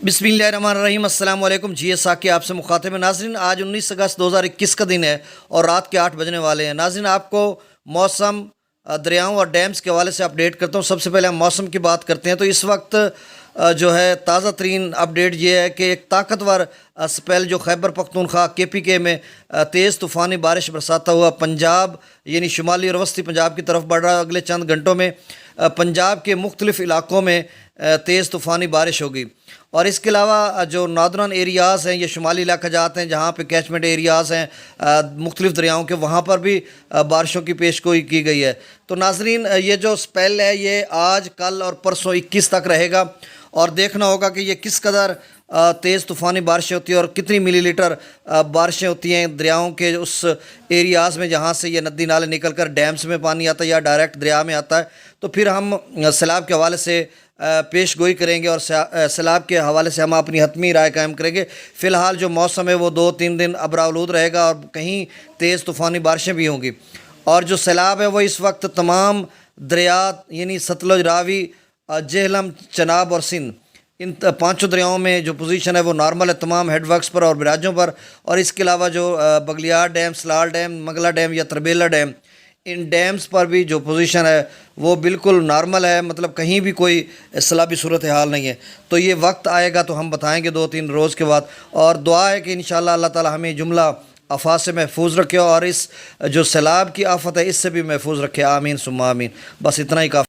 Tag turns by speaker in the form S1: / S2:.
S1: بسم اللہ الرحمن الرحیم۔ السلام علیکم۔ جی ایس کے آپ سے مخاطب ہیں۔ ناظرین، آج 19 اگست 2021 کا دن ہے اور رات کے 8 بجنے والے ہیں۔ ناظرین، آپ کو موسم، دریاؤں اور ڈیمز کے حوالے سے اپڈیٹ کرتا ہوں۔ سب سے پہلے ہم موسم کی بات کرتے ہیں تو اس وقت جو ہے تازہ ترین اپڈیٹ یہ ہے کہ ایک طاقتور سپیل جو خیبر پختونخوا KPK میں تیز طوفانی بارش برساتا ہوا پنجاب یعنی شمالی اور وسطی پنجاب کی طرف بڑھ رہا ہے۔ اگلے چند گھنٹوں میں پنجاب کے مختلف علاقوں میں تیز طوفانی بارش ہوگی، اور اس کے علاوہ جو ناردرن ایریاز ہیں، یہ شمالی علاقہ جات ہیں جہاں پہ کیچمنٹ ایریاز ہیں مختلف دریاؤں کے، وہاں پر بھی بارشوں کی پیشگوئی کی گئی ہے۔ تو ناظرین، یہ جو سپیل ہے یہ آج، کل اور پرسوں 21 تک رہے گا، اور دیکھنا ہوگا کہ یہ کس قدر تیز طوفانی بارشیں ہوتی ہیں اور کتنی ملی لیٹر بارشیں ہوتی ہیں دریاؤں کے اس ایریاز میں جہاں سے یہ ندی نالے نکل کر ڈیمز میں پانی آتا ہے یا ڈائریکٹ دریا میں آتا ہے۔ تو پھر ہم سیلاب کے حوالے سے پیش گوئی کریں گے اور سیلاب کے حوالے سے ہم اپنی حتمی رائے قائم کریں گے۔ فی الحال جو موسم ہے وہ 2-3 دن ابرآلود رہے گا اور کہیں تیز طوفانی بارشیں بھی ہوں گی، اور جو سیلاب ہے وہ اس وقت تمام دریا یعنی ستلج، راوی، جہلم، چناب اور سندھ، ان 5 دریاؤں میں جو پوزیشن ہے وہ نارمل ہے تمام ہیڈ ورکس پر اور براجوں پر، اور اس کے علاوہ جو Baglihar dam, Salal dam, Mangla dam یا تربیلا ڈیم، ان ڈیمز پر بھی جو پوزیشن ہے وہ بالکل نارمل ہے، مطلب کہیں بھی کوئی سیلابی صورتحال نہیں ہے۔ تو یہ وقت آئے گا تو ہم بتائیں گے 2-3 روز کے بعد، اور دعا ہے کہ انشاءاللہ اللہ تعالی ہمیں جملہ آفات سے محفوظ رکھے اور اس جو سیلاب کی آفت ہے اس سے بھی محفوظ رکھے۔ آمین ثم آمین۔ بس اتنا ہی کافی۔